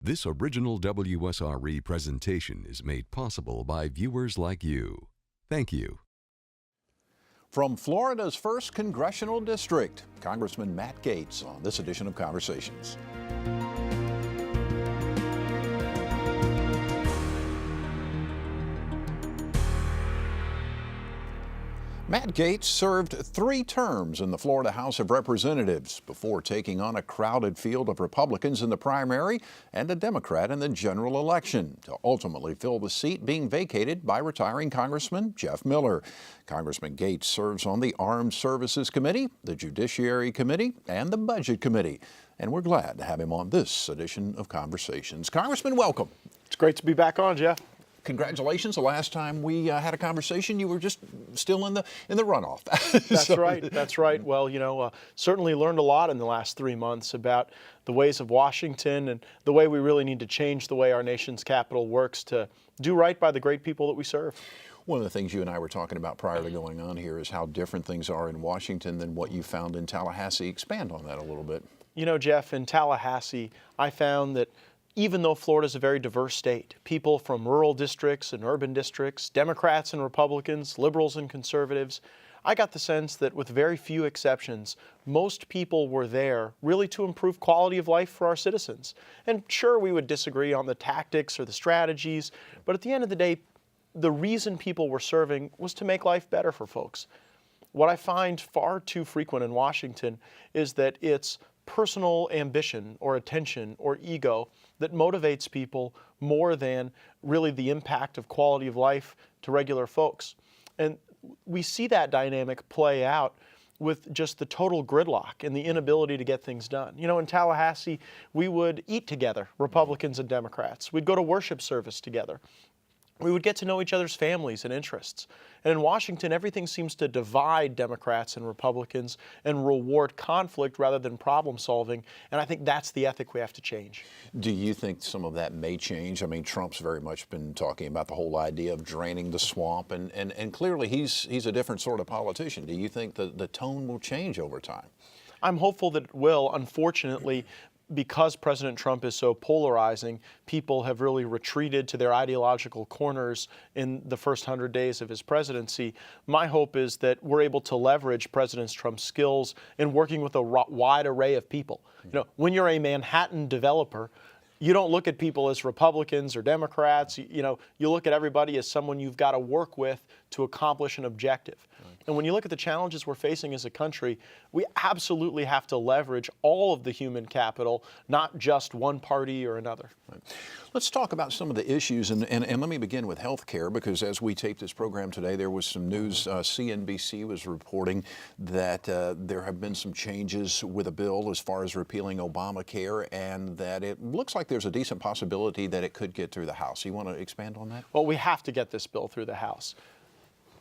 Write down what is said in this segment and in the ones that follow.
This original WSRE presentation is made possible by viewers like you. Thank you. From Florida's 1st Congressional District, Congressman Matt Gaetz on this edition of Conversations. Matt Gaetz served 3 terms in the Florida House of Representatives before taking on a crowded field of Republicans in the primary and a Democrat in the general election to ultimately fill the seat being vacated by retiring Congressman Jeff Miller. Congressman Gaetz serves on the Armed Services Committee, the Judiciary Committee, and the Budget Committee. And we're glad to have him on this edition of Conversations. Congressman, welcome. It's great to be back on, Jeff. Congratulations. The last time we had a conversation, you were just still in the runoff. That's right. That's right. Well, certainly learned a lot in the last 3 months about the ways of Washington and the way we really need to change the way our nation's capital works to do right by the great people that we serve. One of the things you and I were talking about prior to going on here is how different things are in Washington than what you found in Tallahassee. Expand on that a little bit. You know, Jeff, in Tallahassee, I found that even though Florida is a very diverse state, people from rural districts and urban districts, Democrats and Republicans, liberals and conservatives, I got the sense that with very few exceptions, most people were there really to improve quality of life for our citizens. And sure, we would disagree on the tactics or the strategies, but at the end of the day, the reason people were serving was to make life better for folks. What I find far too frequent in Washington is that it's personal ambition or attention or ego that motivates people more than really the impact of quality of life to regular folks. And we see that dynamic play out with just the total gridlock and the inability to get things done. You know, in Tallahassee, we would eat together, Republicans and Democrats. We'd go to worship service together. We would get to know each other's families and interests. And in Washington, everything seems to divide Democrats and Republicans and reward conflict rather than problem solving. And I think that's the ethic we have to change. Do you think some of that may change? I mean, Trump's very much been talking about the whole idea of draining the swamp, and clearly he's a different sort of politician. Do you think the tone will change over time? I'm hopeful that it will. Unfortunately, because President Trump is so polarizing, people have really retreated to their ideological corners in the first 100 days of his presidency. My hope is that we're able to leverage President Trump's skills in working with a wide array of people. You know, when you're a Manhattan developer, you don't look at people as Republicans or Democrats. You look at everybody as someone you've got to work with to accomplish an objective. And when you look at the challenges we're facing as a country, we absolutely have to leverage all of the human capital, not just one party or another. Right. Let's talk about some of the issues, and let me begin with health care, because as we tape this program today, there was some news. CNBC was reporting that there have been some changes with a bill as far as repealing Obamacare, and that it looks like there's a decent possibility that it could get through the House. You want to expand on that? Well, we have to get this bill through the House.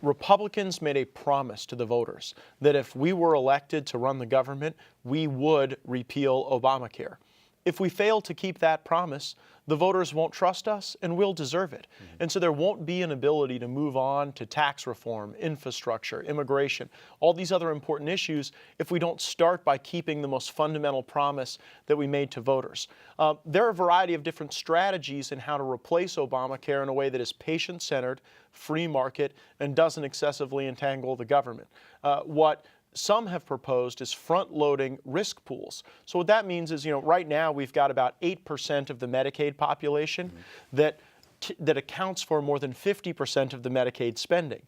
Republicans made a promise to the voters that if we were elected to run the government, we would repeal Obamacare. If we fail to keep that promise, the voters won't trust us and we'll deserve it. And so there won't be an ability to move on to tax reform, infrastructure, immigration, all these other important issues if we don't start by keeping the most fundamental promise that we made to voters. There are a variety of different strategies in how to replace Obamacare in a way that is patient-centered, free market, and doesn't excessively entangle the government. What some have proposed is front-loading risk pools. So what that means is, right now we've got about 8% of the Medicaid population that accounts for more than 50% of the Medicaid spending.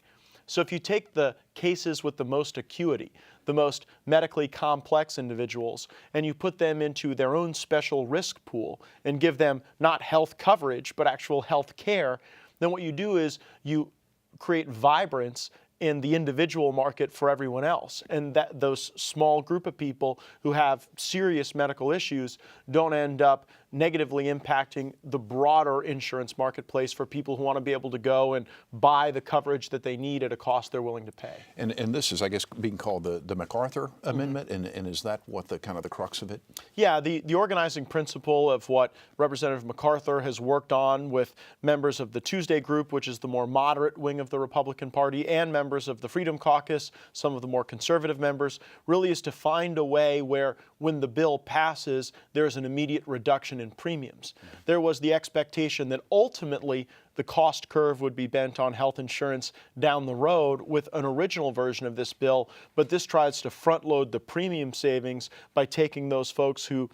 So if you take the cases with the most acuity, the most medically complex individuals, and you put them into their own special risk pool and give them not health coverage, but actual health care, then what you do is you create vibrance in the individual market for everyone else. And that those small group of people who have serious medical issues don't end up negatively impacting the broader insurance marketplace for people who want to be able to go and buy the coverage that they need at a cost they're willing to pay. And this is, I guess, being called the MacArthur Amendment, and is that what the kind of the crux of it? Yeah, the organizing principle of what Representative MacArthur has worked on with members of the Tuesday Group, which is the more moderate wing of the Republican Party, and members of the Freedom Caucus, some of the more conservative members, really is to find a way where when the bill passes, there's an immediate reduction reduction in premiums. There was the expectation that ultimately the cost curve would be bent on health insurance down the road with an original version of this bill, but this tries to front load the premium savings by taking those folks who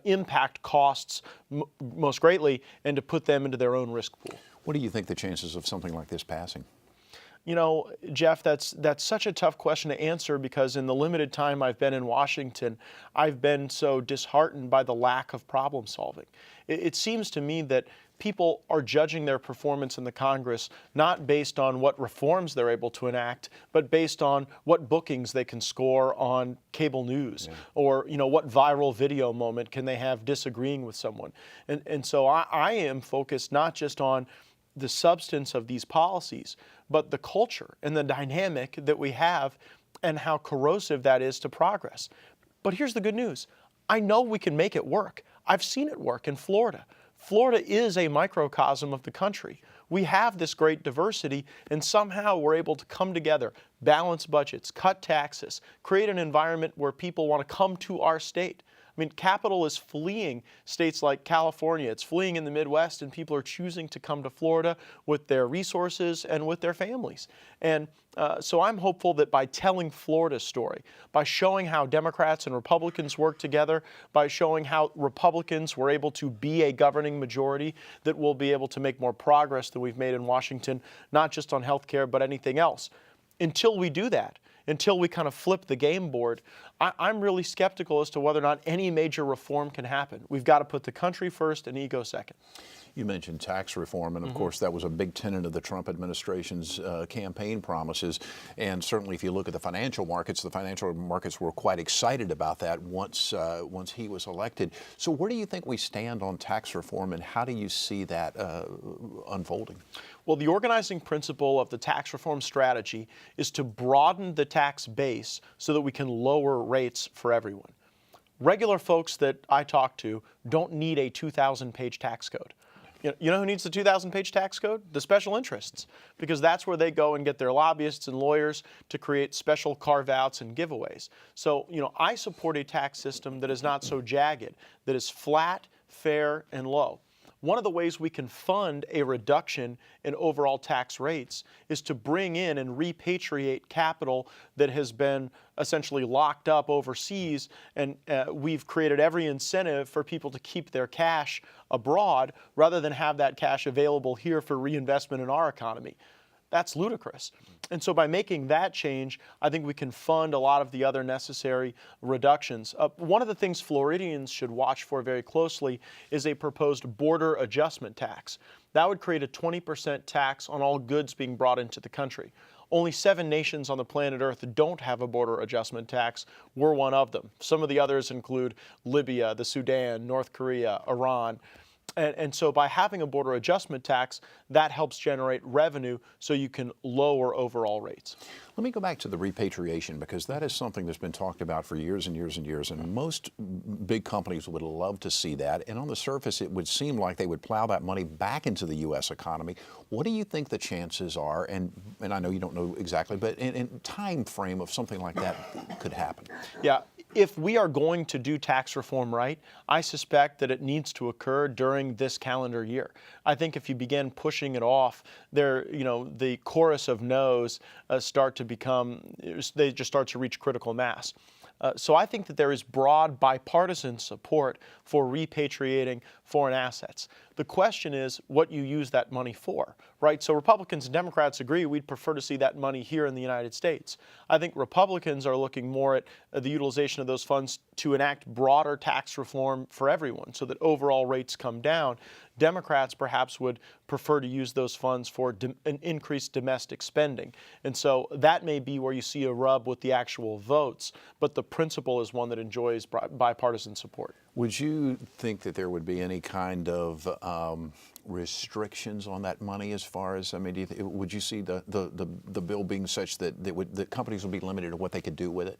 impact costs most greatly and to put them into their own risk pool. What do you think the chances of something like this passing? You know, Jeff, that's such a tough question to answer because in the limited time I've been in Washington, I've been so disheartened by the lack of problem solving. It seems to me that people are judging their performance in the Congress not based on what reforms they're able to enact, but based on what bookings they can score on cable news, or what viral video moment can they have disagreeing with someone. And so I am focused not just on the substance of these policies, but the culture and the dynamic that we have and how corrosive that is to progress. But here's the good news. I know we can make it work. I've seen it work in Florida. Florida is a microcosm of the country. We have this great diversity, and somehow we're able to come together, balance budgets, cut taxes, create an environment where people want to come to our state. I mean, capital is fleeing states like California. It's fleeing in the Midwest, and people are choosing to come to Florida with their resources and with their families. And so I'm hopeful that by telling Florida's story, by showing how Democrats and Republicans work together, by showing how Republicans were able to be a governing majority, that we'll be able to make more progress than we've made in Washington, not just on health care, but anything else. Until we do that, until we kind of flip the game board, I'm really skeptical as to whether or not any major reform can happen. We've got to put the country first and ego second. You mentioned tax reform, and of course that was a big tenet of the Trump administration's campaign promises. And certainly if you look at the financial markets were quite excited about that once he was elected. So where do you think we stand on tax reform, and how do you see that unfolding? Well, the organizing principle of the tax reform strategy is to broaden the tax base so that we can lower rates for everyone. Regular folks that I talk to don't need a 2,000-page tax code. You know who needs the 2,000-page tax code? The special interests, because that's where they go and get their lobbyists and lawyers to create special carve-outs and giveaways. So, I support a tax system that is not so jagged, that is flat, fair, and low. One of the ways we can fund a reduction in overall tax rates is to bring in and repatriate capital that has been essentially locked up overseas, and we've created every incentive for people to keep their cash abroad rather than have that cash available here for reinvestment in our economy. That's ludicrous. And so by making that change, I think we can fund a lot of the other necessary reductions. One of the things Floridians should watch for very closely is a proposed border adjustment tax. That would create a 20% tax on all goods being brought into the country. Only 7 nations on the planet Earth don't have a border adjustment tax. We're one of them. Some of the others include Libya, the Sudan, North Korea, Iran. And so by having a border adjustment tax, that helps generate revenue so you can lower overall rates. Let me go back to the repatriation, because that is something that's been talked about for years and years and years, and most big companies would love to see that. And on the surface, it would seem like they would plow that money back into the U.S. economy. What do you think the chances are, and I know you don't know exactly, but in time frame of something like that could happen? Yeah. If we are going to do tax reform right, I suspect that it needs to occur during this calendar year. I think if you begin pushing it off, the chorus of no's they just start to reach critical mass. So I think that there is broad bipartisan support for repatriating foreign assets. The question is what you use that money for, right? So Republicans and Democrats agree we'd prefer to see that money here in the United States. I think Republicans are looking more at the utilization of those funds to enact broader tax reform for everyone so that overall rates come down. Democrats perhaps would prefer to use those funds for an increased domestic spending. And so that may be where you see a rub with the actual votes, but the principle is one that enjoys bipartisan support. Would you think that there would be any kind of restrictions on that money as far as, would you see the bill being such that companies would be limited to what they could do with it?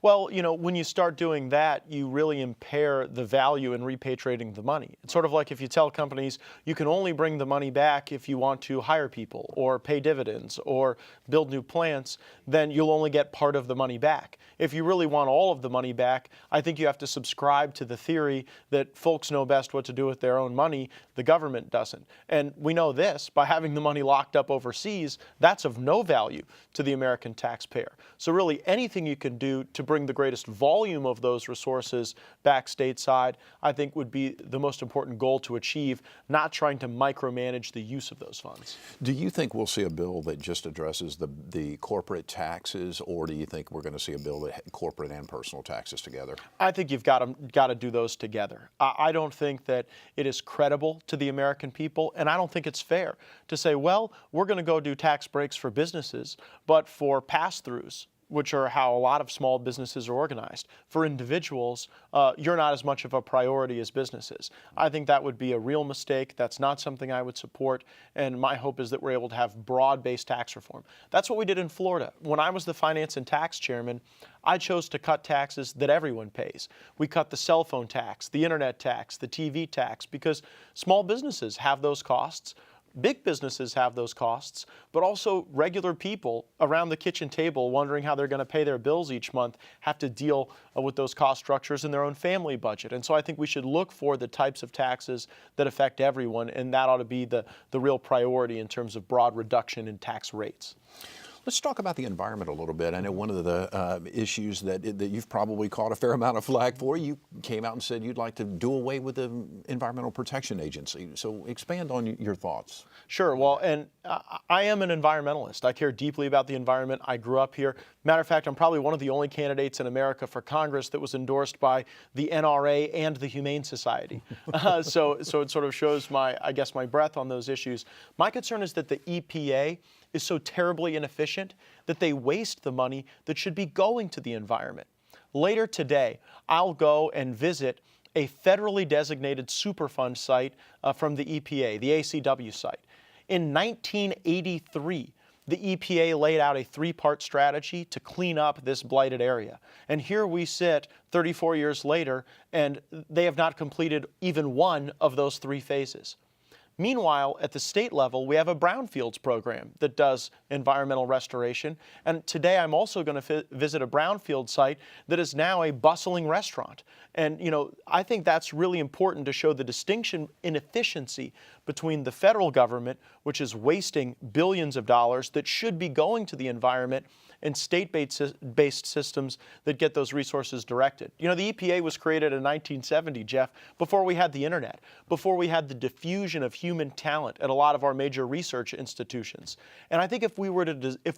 Well, when you start doing that, you really impair the value in repatriating the money. It's sort of like if you tell companies you can only bring the money back if you want to hire people or pay dividends or build new plants, then you'll only get part of the money back. If you really want all of the money back, I think you have to subscribe to the theory that folks know best what to do with their own money, the government doesn't. And we know this, by having the money locked up overseas, that's of no value to the American taxpayer. So really anything you can do to bring the greatest volume of those resources back stateside, I think would be the most important goal to achieve, not trying to micromanage the use of those funds. Do you think we'll see a bill that just addresses the corporate taxes, or do you think we're going to see a bill that corporate and personal taxes together? I think you've got to do those together. I don't think that it is credible to the American people, and I don't think it's fair to say, well, we're going to go do tax breaks for businesses, but for pass-throughs, which are how a lot of small businesses are organized, for individuals, you're not as much of a priority as businesses. I think that would be a real mistake. That's not something I would support, and my hope is that we're able to have broad-based tax reform. That's what we did in Florida. When I was the Finance and Tax Chairman, I chose to cut taxes that everyone pays. We cut the cell phone tax, the internet tax, the TV tax, because small businesses have those costs. Big businesses have those costs, but also regular people around the kitchen table wondering how they're going to pay their bills each month have to deal with those cost structures in their own family budget. And so I think we should look for the types of taxes that affect everyone, and that ought to be the real priority in terms of broad reduction in tax rates. Let's talk about the environment a little bit. I know one of the issues that you've probably caught a fair amount of flack for, you came out and said you'd like to do away with the Environmental Protection Agency. So expand on your thoughts. Sure. Well, and I am an environmentalist. I care deeply about the environment. I grew up here. Matter of fact, I'm probably one of the only candidates in America for Congress that was endorsed by the NRA and the Humane Society. So it sort of shows my breadth on those issues. My concern is that the EPA is so terribly inefficient that they waste the money that should be going to the environment. Later today, I'll go and visit a federally designated Superfund site from the EPA, the ACW site. In 1983, the EPA laid out a three-part strategy to clean up this blighted area. And here we sit 34 years later, and they have not completed even one of those three phases. Meanwhile, at the state level, we have a brownfields program that does environmental restoration. And today I'm also going to visit a brownfield site that is now a bustling restaurant. And, I think that's really important to show the distinction in efficiency between the federal government, which is wasting billions of dollars that should be going to the environment, and state-based systems that get those resources directed. The EPA was created in 1970, Jeff, before we had the internet, before we had the diffusion of human talent at a lot of our major research institutions. And I think if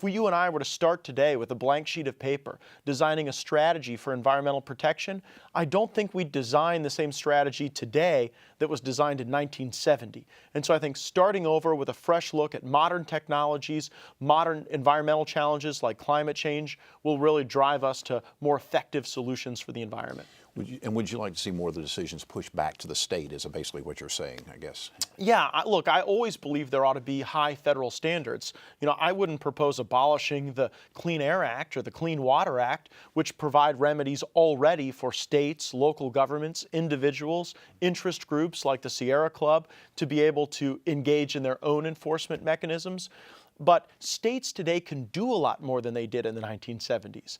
you and I were to start today with a blank sheet of paper, designing a strategy for environmental protection, I don't think we'd design the same strategy today that was designed in 1970. And so I think starting over with a fresh look at modern technologies, modern environmental challenges like climate change will really drive us to more effective solutions for the environment. Would you like to see more of the decisions pushed back to the state, is basically what you're saying, I guess? Yeah, look, I always believe there ought to be high federal standards. I wouldn't propose abolishing the Clean Air Act or the Clean Water Act, which provide remedies already for states, local governments, individuals, interest groups like the Sierra Club to be able to engage in their own enforcement mechanisms. But states today can do a lot more than they did in the 1970s.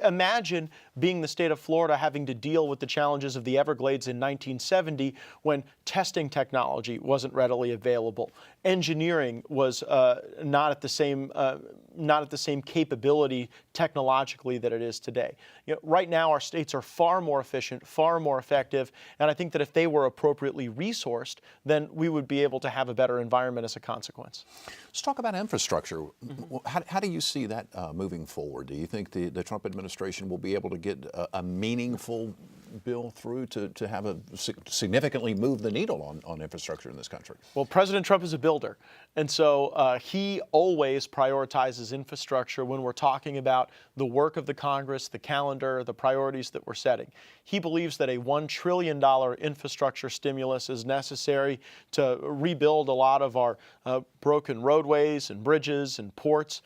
Imagine being the state of Florida having to deal with the challenges of the Everglades in 1970 when testing technology wasn't readily available. Engineering was not at the same capability technologically that it is today. Right now our states are far more efficient, far more effective, and I think that if they were appropriately resourced, then we would be able to have a better environment as a consequence. Let's talk about infrastructure. How do you see that moving forward? Do you think the Trump administration will be able to get a meaningful bill through to have significantly move the needle on infrastructure in this country? Well, President Trump is a builder, and so he always prioritizes infrastructure when we're talking about the work of the Congress, the calendar, the priorities that we're setting. He believes that a $1 trillion infrastructure stimulus is necessary to rebuild a lot of our broken roadways and bridges and ports.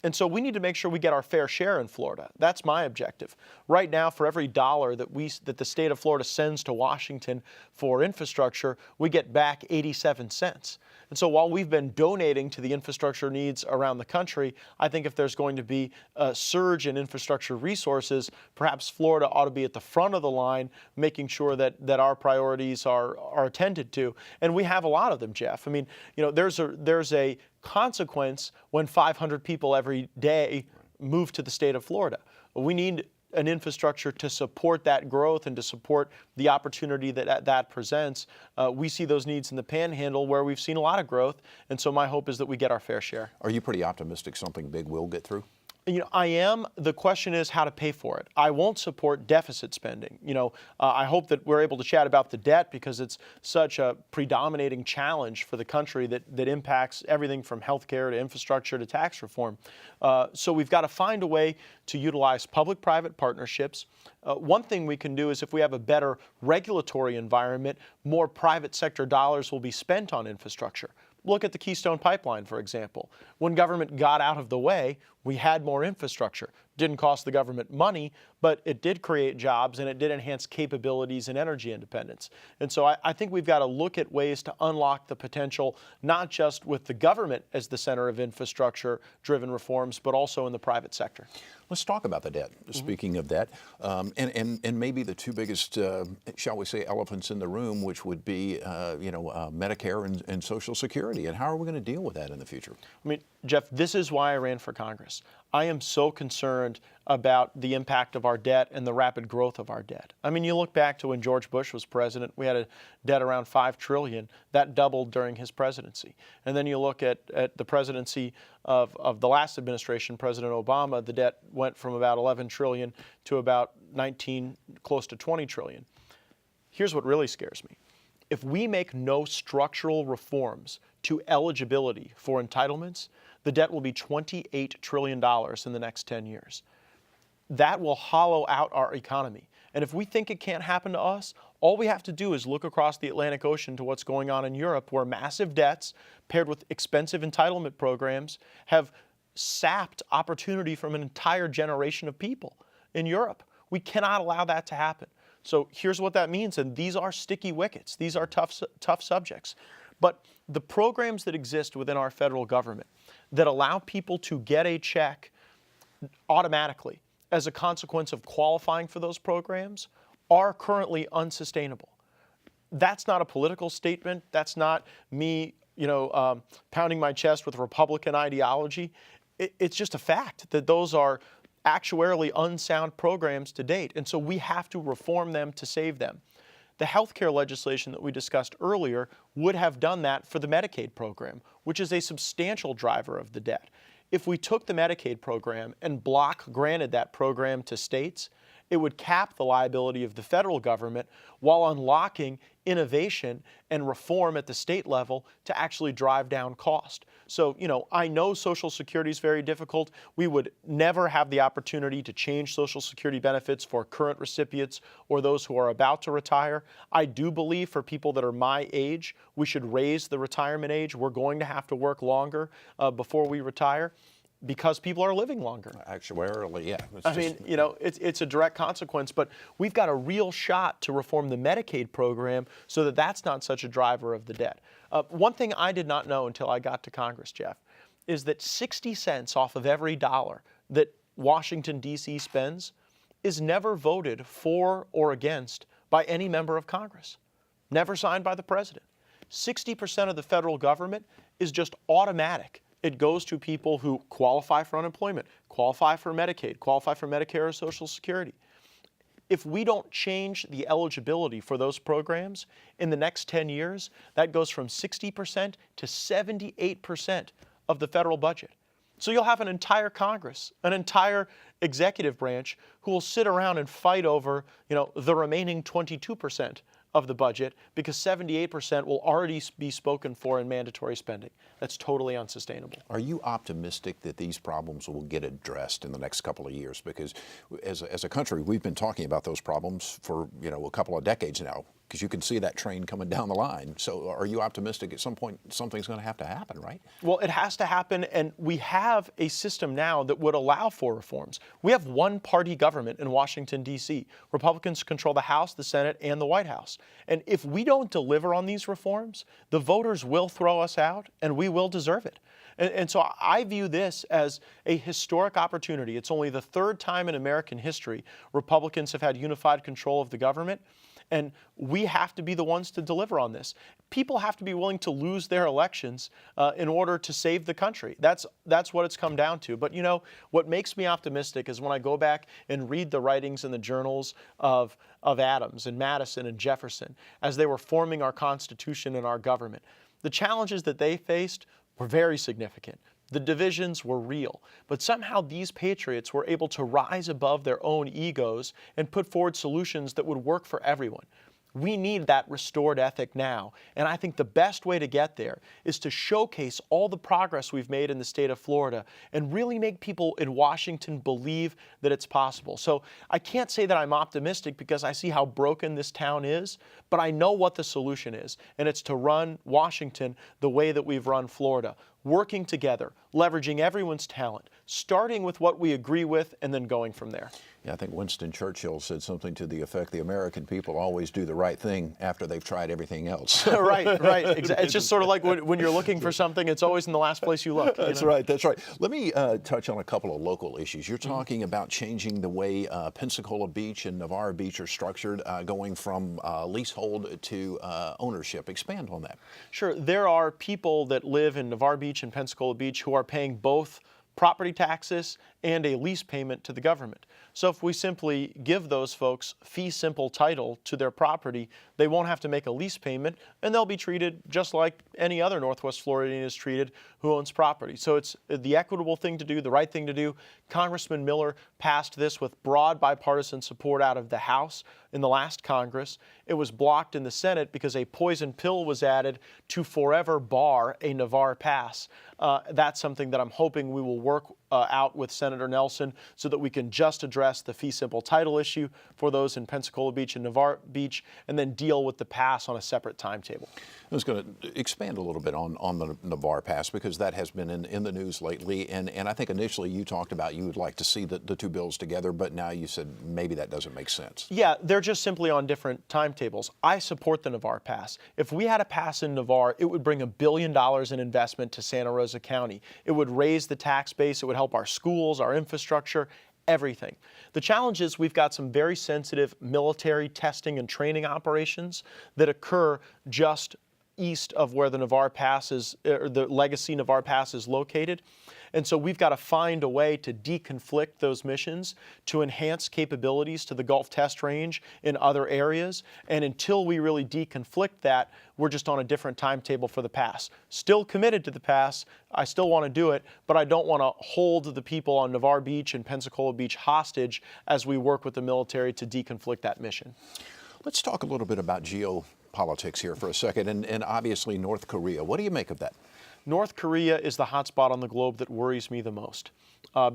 And so we need to make sure we get our fair share in Florida. That's my objective. Right now, for every dollar that the state of Florida sends to Washington for infrastructure, we get back 87 cents. And so while we've been donating to the infrastructure needs around the country, I think if there's going to be a surge in infrastructure resources, perhaps Florida ought to be at the front of the line, making sure that our priorities are attended to. And we have a lot of them, Jeff. I mean, there's a consequence when 500 people every day move to the state of Florida. We need an infrastructure to support that growth and to support the opportunity that presents. We see those needs in the Panhandle where we've seen a lot of growth, and so my hope is that we get our fair share. Are you pretty optimistic something big will get through? I am. The question is how to pay for it. I won't support deficit spending. I hope that we're able to chat about the debt because it's such a predominating challenge for the country that impacts everything from healthcare to infrastructure to tax reform. So we've got to find a way to utilize public-private partnerships. One thing we can do is if we have a better regulatory environment, more private sector dollars will be spent on infrastructure. Look at the Keystone Pipeline, for example. When government got out of the way, we had more infrastructure. Didn't cost the government money, but it did create jobs and it did enhance capabilities and energy independence. And so I think we've got to look at ways to unlock the potential, not just with the government as the center of infrastructure-driven reforms, but also in the private sector. Let's talk about the debt. Speaking of that, and maybe the two biggest, shall we say, elephants in the room, which would be, Medicare and Social Security. And how are we going to deal with that in the future? I mean, Jeff, this is why I ran for Congress. I am so concerned about the impact of our debt and the rapid growth of our debt. I mean, you look back to when George Bush was president, we had a debt around $5 trillion. That doubled during his presidency. And then you look at the presidency of the last administration, President Obama, the debt went from about $11 trillion to about 19, close to $20 trillion. Here's what really scares me. If we make no structural reforms to eligibility for entitlements, the debt will be $28 trillion in the next 10 years. That will hollow out our economy. And if we think it can't happen to us, all we have to do is look across the Atlantic Ocean to what's going on in Europe, where massive debts paired with expensive entitlement programs have sapped opportunity from an entire generation of people in Europe. We cannot allow that to happen. So here's what that means, and these are sticky wickets. These are tough subjects. But the programs that exist within our federal government that allow people to get a check automatically as a consequence of qualifying for those programs are currently unsustainable. That's not a political statement. That's not me, pounding my chest with Republican ideology. It's just a fact that those are actuarially unsound programs to date. And so we have to reform them to save them. The healthcare legislation that we discussed earlier would have done that for the Medicaid program, which is a substantial driver of the debt. If we took the Medicaid program and block granted that program to states, it would cap the liability of the federal government while unlocking innovation and reform at the state level to actually drive down cost. So, I know Social Security is very difficult. We would never have the opportunity to change Social Security benefits for current recipients or those who are about to retire. I do believe for people that are my age, we should raise the retirement age. We're going to have to work longer before we retire, because people are living longer. Actuarially, yeah. It's a direct consequence, but we've got a real shot to reform the Medicaid program so that that's not such a driver of the debt. One thing I did not know until I got to Congress, Jeff, is that 60 cents off of every dollar that Washington, D.C. spends is never voted for or against by any member of Congress, never signed by the president. 60% of the federal government is just automatic. It goes to people who qualify for unemployment, qualify for Medicaid, qualify for Medicare or Social Security. If we don't change the eligibility for those programs in the next 10 years, that goes from 60% to 78% of the federal budget. So you'll have an entire Congress, an entire executive branch who will sit around and fight over, the remaining 22% of the budget because 78% will already be spoken for in mandatory spending. That's totally unsustainable. Are you optimistic that these problems will get addressed in the next couple of years? Because as a country, we've been talking about those problems for, a couple of decades now. because you can see that train coming down the line. So are you optimistic at some point something's going to happen, right? Well, it has to happen, and we have a system now that would allow for reforms. We have one-party government in Washington, D.C. Republicans control the House, the Senate, and the White House. And if we don't deliver on these reforms, the voters will throw us out, and we will deserve it. And so I view this as a historic opportunity. It's only the third time in American history Republicans have had unified control of the government, and we have to be the ones to deliver on this. People have to be willing to lose their elections in order to save the country. That's what it's come down to. But you know, what makes me optimistic is when I go back and read the writings in the journals of Adams and Madison and Jefferson as they were forming our Constitution and our government. The challenges that they faced were very significant. The divisions were real, but somehow these patriots were able to rise above their own egos and put forward solutions that would work for everyone. We need that restored ethic now, and I think the best way to get there is to showcase all the progress we've made in the state of Florida and really make people in Washington believe that it's possible. So I can't say that I'm optimistic because I see how broken this town is, but I know what the solution is, and it's to run Washington the way that we've run Florida, working together, leveraging everyone's talent, starting with what we agree with, and then going from there. Yeah, I think Winston Churchill said something to the effect, the American people always do the right thing after they've tried everything else. Right. It's just sort of like when you're looking for something, it's always in the last place you look. That's right. Let me touch on a couple of local issues. You're talking about changing the way Pensacola Beach and Navarre Beach are structured, going from leasehold to ownership. Expand on that. Sure. There are people that live in Navarre Beach and Pensacola Beach who are paying both property taxes and a lease payment to the government. So if we simply give those folks fee simple title to their property, they won't have to make a lease payment, and they'll be treated just like any other Northwest Floridian is treated who owns property. So it's the equitable thing to do, the right thing to do. Congressman Miller passed this with broad bipartisan support out of the House in the last Congress. It was blocked in the Senate because a poison pill was added to forever bar a Navarre pass. That's something that I'm hoping we will work out with Senator Nelson so that we can just address the fee simple title issue for those in Pensacola Beach and Navarre Beach, and then deal with the pass on a separate timetable. I was going to expand a little bit on the Navarre Pass because that has been in the news lately, and I think initially you talked about you would like to see the two bills together, but now you said maybe that doesn't make sense. Yeah, they're just simply on different timetables. I support the Navarre Pass. If we had a pass in Navarre, it would bring $1 billion in investment to Santa Rosa County. It would raise the tax base. It would help our schools, our infrastructure, everything. The challenge is we've got some very sensitive military testing and training operations that occur just east of where the Navarre Pass is, or the legacy Navarre Pass is located. And so we've got to find a way to deconflict those missions to enhance capabilities to the Gulf Test Range in other areas. And until we really deconflict that, we're just on a different timetable for the pass. Still committed to the pass. I still want to do it, but I don't want to hold the people on Navarre Beach and Pensacola Beach hostage as we work with the military to deconflict that mission. Let's talk a little bit about geopolitics here for a second, and obviously North Korea. What do you make of that? North Korea is the hot spot on the globe that worries me the most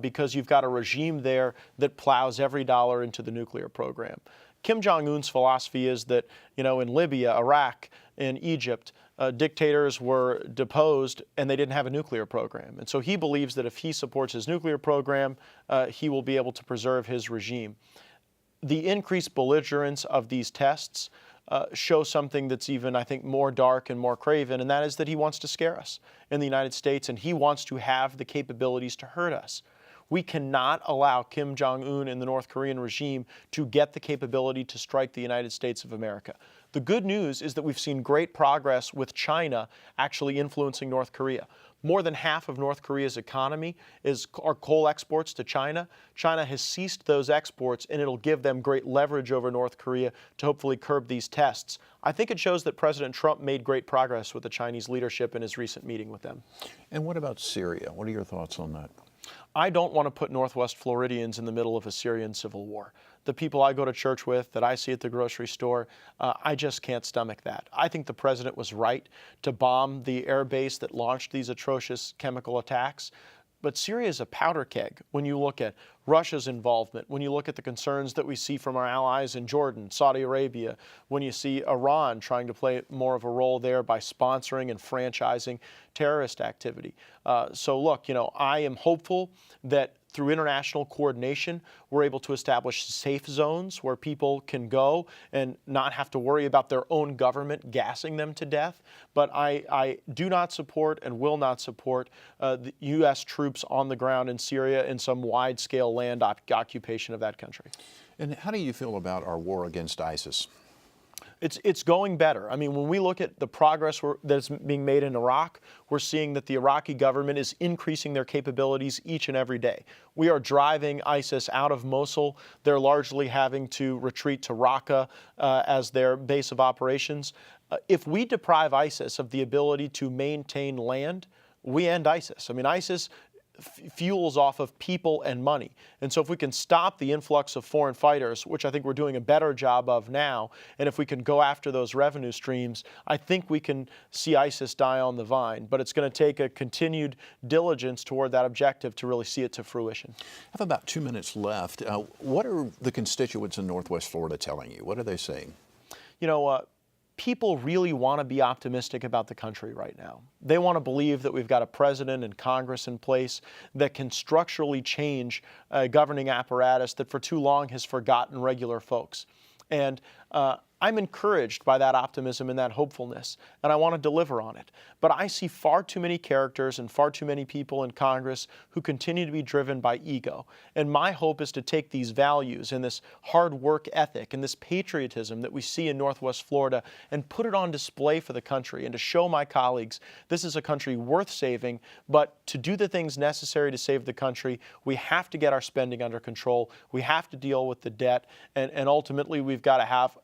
because you've got a regime there that plows every dollar into the nuclear program. Kim Jong-un's philosophy is that, in Libya, Iraq, and Egypt, dictators were deposed and they didn't have a nuclear program. And so he believes that if he supports his nuclear program, he will be able to preserve his regime. The increased belligerence of these tests show something that's even, I think, more dark and more craven, and that is that he wants to scare us in the United States, and he wants to have the capabilities to hurt us. We cannot allow Kim Jong-un and the North Korean regime to get the capability to strike the United States of America. The good news is that we've seen great progress with China actually influencing North Korea. More than half of North Korea's economy are coal exports to China. China has ceased those exports, and it'll give them great leverage over North Korea to hopefully curb these tests. I think it shows that President Trump made great progress with the Chinese leadership in his recent meeting with them. And what about Syria? What are your thoughts on that? I don't want to put Northwest Floridians in the middle of a Syrian civil war. The people I go to church with, that I see at the grocery store, I just can't stomach that. I think the president was right to bomb the air base that launched these atrocious chemical attacks. But Syria is a powder keg when you look at Russia's involvement, when you look at the concerns that we see from our allies in Jordan, Saudi Arabia, when you see Iran trying to play more of a role there by sponsoring and franchising terrorist activity. So look, I am hopeful that through international coordination, we're able to establish safe zones where people can go and not have to worry about their own government gassing them to death. But I do not support and will not support the U.S. troops on the ground in Syria in some wide-scale land occupation of that country. And how do you feel about our war against ISIS? It's going better. I mean, when we look at the progress that's being made in Iraq, we're seeing that the Iraqi government is increasing their capabilities each and every day. We are driving ISIS out of Mosul. They're largely having to retreat to Raqqa as their base of operations. If we deprive ISIS of the ability to maintain land, we end ISIS. I mean, ISIS fuels off of people and money. And so if we can stop the influx of foreign fighters, which I think we're doing a better job of now, and if we can go after those revenue streams, I think we can see ISIS die on the vine. But it's going to take a continued diligence toward that objective to really see it to fruition. I have about 2 minutes left. What are the constituents in Northwest Florida telling you? What are they saying? People really want to be optimistic about the country right now. They want to believe that we've got a president and Congress in place that can structurally change a governing apparatus that for too long has forgotten regular folks. And I'm encouraged by that optimism and that hopefulness, and I want to deliver on it. But I see far too many characters and far too many people in Congress who continue to be driven by ego. And my hope is to take these values and this hard work ethic and this patriotism that we see in Northwest Florida and put it on display for the country and to show my colleagues this is a country worth saving, but to do the things necessary to save the country, we have to get our spending under control. We have to deal with the debt, and ultimately we've got to have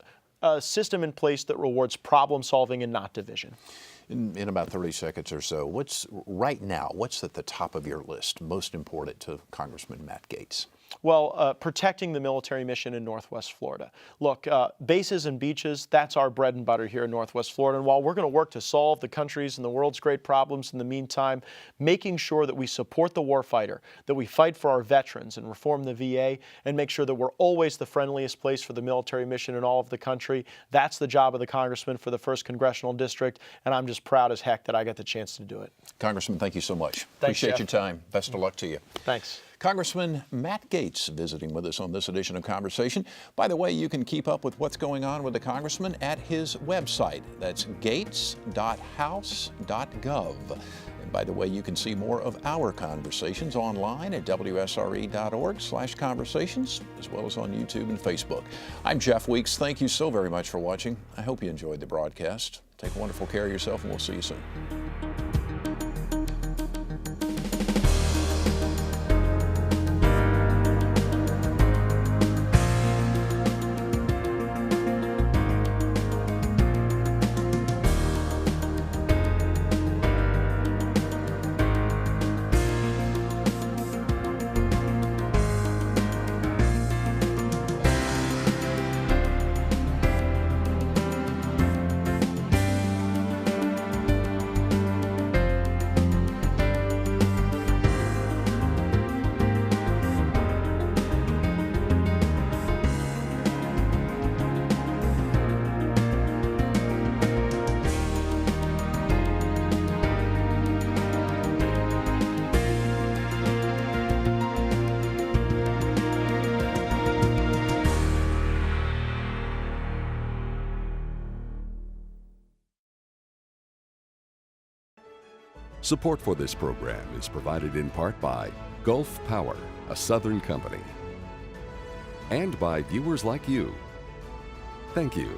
a system in place that rewards problem solving and not division. In about 30 seconds or so, what's at the top of your list, most important to Congressman Matt Gaetz? Well, protecting the military mission in Northwest Florida. Look, bases and beaches, that's our bread and butter here in Northwest Florida. And while we're going to work to solve the country's and the world's great problems in the meantime, making sure that we support the warfighter, that we fight for our veterans and reform the VA, and make sure that we're always the friendliest place for the military mission in all of the country, that's the job of the congressman for the 1st Congressional District, and I'm just proud as heck that I got the chance to do it. Congressman, thank you so much. Thanks, Appreciate Jeff. your time. Best of luck to you. Thanks. Congressman Matt Gaetz visiting with us on this edition of Conversation. By the way, you can keep up with what's going on with the congressman at his website. That's gaetz.house.gov. And by the way, you can see more of our conversations online at wsre.org/conversations, as well as on YouTube and Facebook. I'm Jeff Weeks. Thank you so very much for watching. I hope you enjoyed the broadcast. Take wonderful care of yourself, and we'll see you soon. Support for this program is provided in part by Gulf Power, a Southern company, and by viewers like you. Thank you.